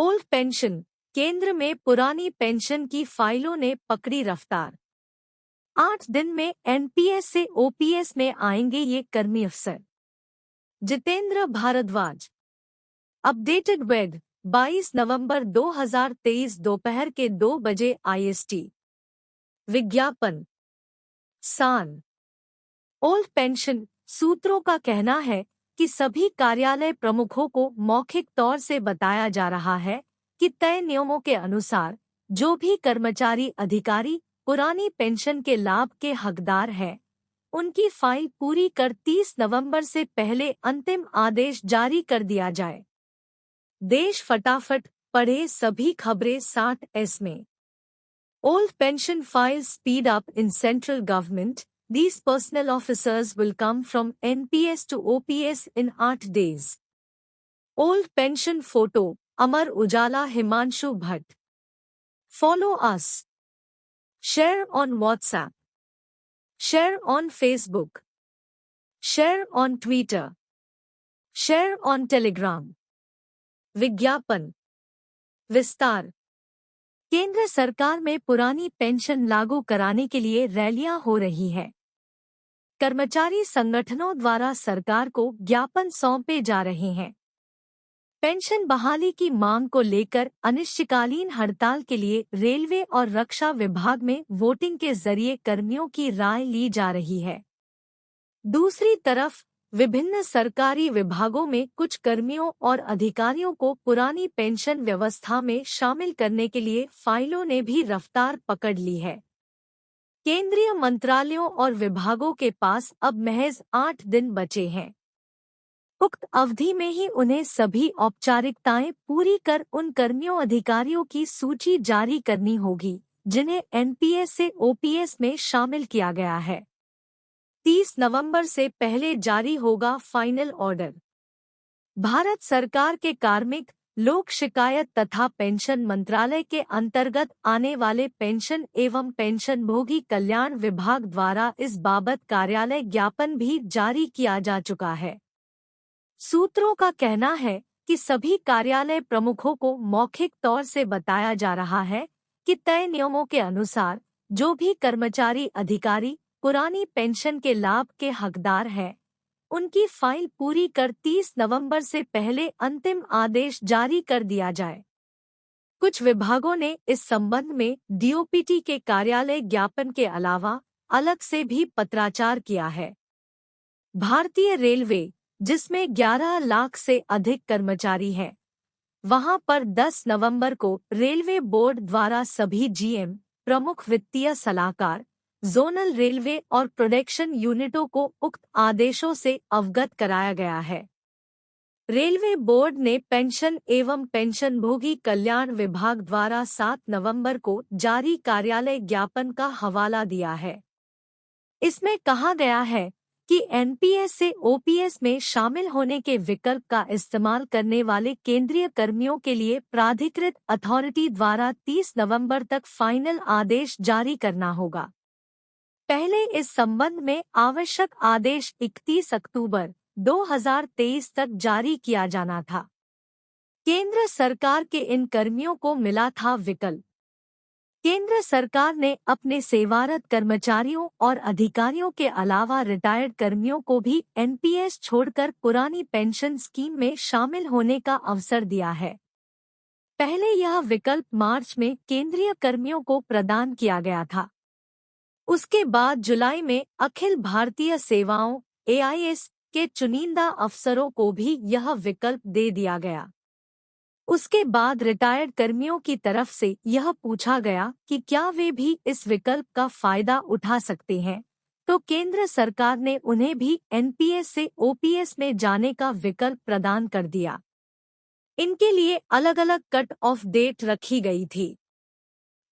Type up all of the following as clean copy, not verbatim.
Old pension, केंद्र में पुरानी पेंशन की फाइलों ने पकड़ी रफ्तार। 8 दिन में एनपीएस से ओपीएस में आएंगे ये कर्मी अफसर। जितेंद्र भारद्वाज। अपडेटेड विद 22 नवंबर 2023 दोपहर के 2 बजे IST। विज्ञापन। सान। ओल्ड पेंशन सूत्रों का कहना है कि सभी कार्यालय प्रमुखों को मौखिक तौर से बताया जा रहा है कि तय नियमों के अनुसार जो भी कर्मचारी अधिकारी पुरानी पेंशन के लाभ के हकदार हैं, उनकी फाइल पूरी कर 30 नवंबर से पहले अंतिम आदेश जारी कर दिया जाए। देश फटाफट पढ़े सभी खबरें 60S में। Old pension files speed up in central government. These personnel officers will come from NPS to OPS in 8 days. Old pension photo, Amar Ujala Himanshu Bhatt. Follow us. Share on WhatsApp. Share on Facebook. Share on Twitter. Share on Telegram. विज्ञापन। विस्तार। केंद्र सरकार में पुरानी pension लागू कराने के लिए रैलियां हो रही हैं। कर्मचारी संगठनों द्वारा सरकार को ज्ञापन सौंपे जा रहे हैं। पेंशन बहाली की मांग को लेकर अनिश्चितकालीन हड़ताल के लिए रेलवे और रक्षा विभाग में वोटिंग के जरिए कर्मियों की राय ली जा रही है। दूसरी तरफ विभिन्न सरकारी विभागों में कुछ कर्मियों और अधिकारियों को पुरानी पेंशन व्यवस्था में शामिल करने के लिए फाइलों ने भी रफ्तार पकड़ ली है। केंद्रीय मंत्रालयों और विभागों के पास अब महज 8 दिन बचे हैं। उक्त अवधि में ही उन्हें सभी औपचारिकताएं पूरी कर उन कर्मियों अधिकारियों की सूची जारी करनी होगी जिन्हें एनपीएस से ओपीएस में शामिल किया गया है। 30 नवंबर से पहले जारी होगा फाइनल ऑर्डर। भारत सरकार के कार्मिक लोक शिकायत तथा पेंशन मंत्रालय के अंतर्गत आने वाले पेंशन एवं पेंशनभोगी कल्याण विभाग द्वारा इस बाबत कार्यालय ज्ञापन भी जारी किया जा चुका है। सूत्रों का कहना है कि सभी कार्यालय प्रमुखों को मौखिक तौर से बताया जा रहा है कि तय नियमों के अनुसार जो भी कर्मचारी अधिकारी पुरानी पेंशन के लाभ के हकदार हैं, उनकी फाइल पूरी कर 30 नवंबर से पहले अंतिम आदेश जारी कर दिया जाए। कुछ विभागों ने इस संबंध में डीओपीटी के कार्यालय ज्ञापन के अलावा अलग से भी पत्राचार किया है। भारतीय रेलवे, जिसमें 11 लाख से अधिक कर्मचारी हैं, वहां पर 10 नवंबर को रेलवे बोर्ड द्वारा सभी जीएम, प्रमुख वित्तीय सलाहकार, जोनल रेलवे और प्रोडक्शन यूनिटों को उक्त आदेशों से अवगत कराया गया है। रेलवे बोर्ड ने पेंशन एवं पेंशनभोगी कल्याण विभाग द्वारा 7 नवंबर को जारी कार्यालय ज्ञापन का हवाला दिया है। इसमें कहा गया है कि एनपीएस से ओपीएस में शामिल होने के विकल्प का इस्तेमाल करने वाले केंद्रीय कर्मियों के लिए प्राधिकृत अथॉरिटी द्वारा 30 नवंबर तक फाइनल आदेश जारी करना होगा। पहले इस संबंध में आवश्यक आदेश 31 अक्टूबर 2023 तक जारी किया जाना था। केंद्र सरकार के इन कर्मियों को मिला था विकल्प। केंद्र सरकार ने अपने सेवारत कर्मचारियों और अधिकारियों के अलावा रिटायर्ड कर्मियों को भी एनपीएस छोड़कर पुरानी पेंशन स्कीम में शामिल होने का अवसर दिया है। पहले यह विकल्प मार्च में केंद्रीय कर्मियों को प्रदान किया गया था। उसके बाद जुलाई में अखिल भारतीय सेवाओं AIS के चुनिंदा अफसरों को भी यह विकल्प दे दिया गया। उसके बाद रिटायर्ड कर्मियों की तरफ से यह पूछा गया कि क्या वे भी इस विकल्प का फायदा उठा सकते हैं, तो केंद्र सरकार ने उन्हें भी एनपीएस से ओपीएस में जाने का विकल्प प्रदान कर दिया। इनके लिए अलग अलग कट ऑफ डेट रखी गई थी।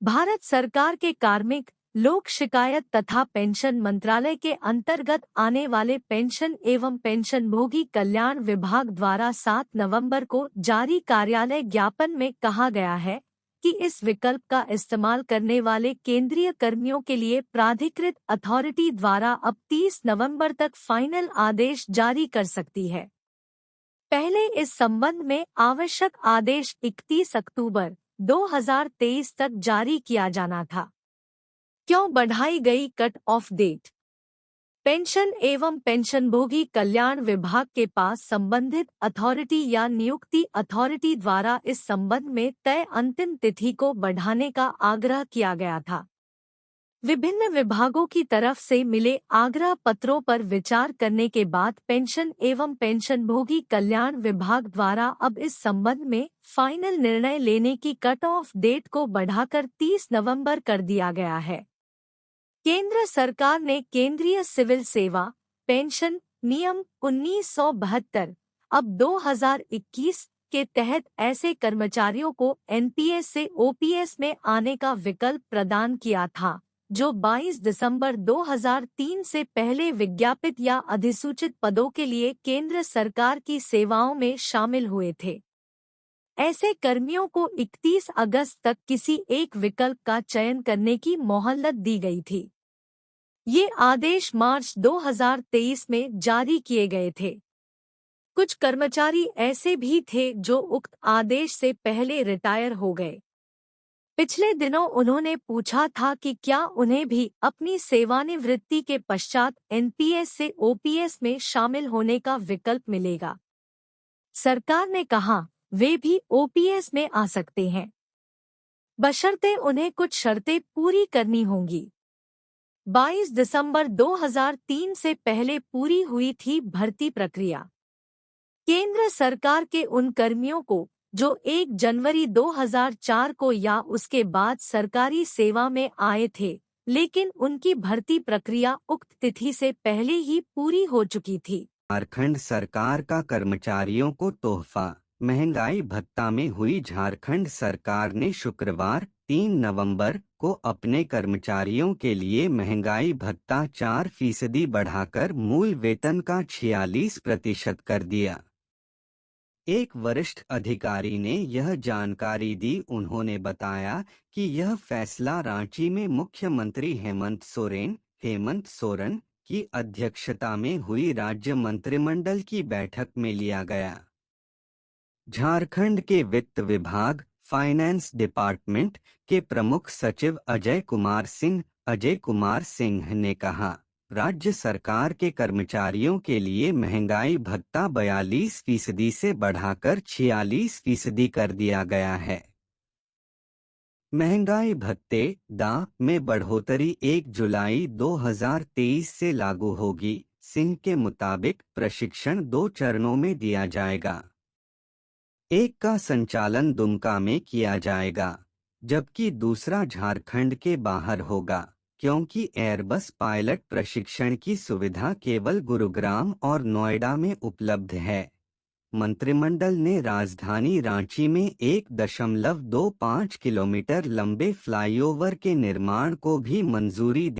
भारत सरकार के कार्मिक लोक शिकायत तथा पेंशन मंत्रालय के अंतर्गत आने वाले पेंशन एवं पेंशनभोगी कल्याण विभाग द्वारा 7 नवंबर को जारी कार्यालय ज्ञापन में कहा गया है कि इस विकल्प का इस्तेमाल करने वाले केंद्रीय कर्मियों के लिए प्राधिकृत अथॉरिटी द्वारा अब 30 नवंबर तक फाइनल आदेश जारी कर सकती है। पहले इस संबंध में आवश्यक आदेश 31 अक्टूबर 2023 तक जारी किया जाना था। क्यों बढ़ाई गई कट ऑफ डेट? पेंशन एवं पेंशनभोगी कल्याण विभाग के पास संबंधित अथॉरिटी या नियुक्ति अथॉरिटी द्वारा इस संबंध में तय अंतिम तिथि को बढ़ाने का आग्रह किया गया था। विभिन्न विभागों की तरफ से मिले आग्रह पत्रों पर विचार करने के बाद पेंशन एवं पेंशनभोगी कल्याण विभाग द्वारा अब इस संबंध में फाइनल निर्णय लेने की कट ऑफ डेट को बढ़ाकर 30 नवंबर कर दिया गया है। केंद्र सरकार ने केंद्रीय सिविल सेवा पेंशन नियम 1972 अब 2021 के तहत ऐसे कर्मचारियों को एनपीएस से ओपीएस में आने का विकल्प प्रदान किया था जो 22 दिसंबर 2003 से पहले विज्ञापित या अधिसूचित पदों के लिए केंद्र सरकार की सेवाओं में शामिल हुए थे। ऐसे कर्मियों को 31 अगस्त तक किसी एक विकल्प का चयन करने की मोहलत दी गई थी। ये आदेश मार्च 2023 में जारी किए गए थे। कुछ कर्मचारी ऐसे भी थे जो उक्त आदेश से पहले रिटायर हो गए। पिछले दिनों उन्होंने पूछा था कि क्या उन्हें भी अपनी सेवानिवृत्ति के पश्चात एनपीएस से ओपीएस में शामिल होने का विकल्प मिलेगा। सरकार ने कहा वे भी ओपीएस में आ सकते हैं, बशर्ते उन्हें कुछ शर्तें पूरी करनी होंगी। 22 दिसंबर 2003 से पहले पूरी हुई थी भर्ती प्रक्रिया। केंद्र सरकार के उन कर्मियों को जो 1 जनवरी 2004 को या उसके बाद सरकारी सेवा में आए थे, लेकिन उनकी भर्ती प्रक्रिया उक्त तिथि से पहले ही पूरी हो चुकी थी। झारखंड सरकार का कर्मचारियों को तोहफा। महंगाई भत्ता में हुई झारखंड सरकार ने शुक्रवार 3 नवंबर को अपने कर्मचारियों के लिए महंगाई भत्ता 4% बढ़ाकर मूल वेतन का 46% कर दिया। एक वरिष्ठ अधिकारी ने यह जानकारी दी। उन्होंने बताया कि यह फैसला रांची में मुख्यमंत्री हेमंत सोरेन की अध्यक्षता में हुई राज्य मंत्रिमंडल की बैठक में लिया गया। झारखंड के वित्त विभाग फाइनेंस डिपार्टमेंट के प्रमुख सचिव अजय कुमार सिंह ने कहा, राज्य सरकार के कर्मचारियों के लिए महंगाई भत्ता 42% से बढ़ाकर 46% कर दिया गया है। महंगाई भत्ते (दा) में बढ़ोतरी 1 जुलाई 2023 से लागू होगी। सिंह के मुताबिक प्रशिक्षण 2 चरणों में दिया जाएगा। एक का संचालन दुमका में किया जाएगा, जबकि दूसरा झारखंड के बाहर होगा, क्योंकि एयरबस पायलट प्रशिक्षण की सुविधा केवल गुरुग्राम और नोएडा में उपलब्ध है। मंत्रिमंडल ने राजधानी रांची में 1.25 किलोमीटर लंबे फ्लाईओवर के निर्माण को भी मंजूरी दी।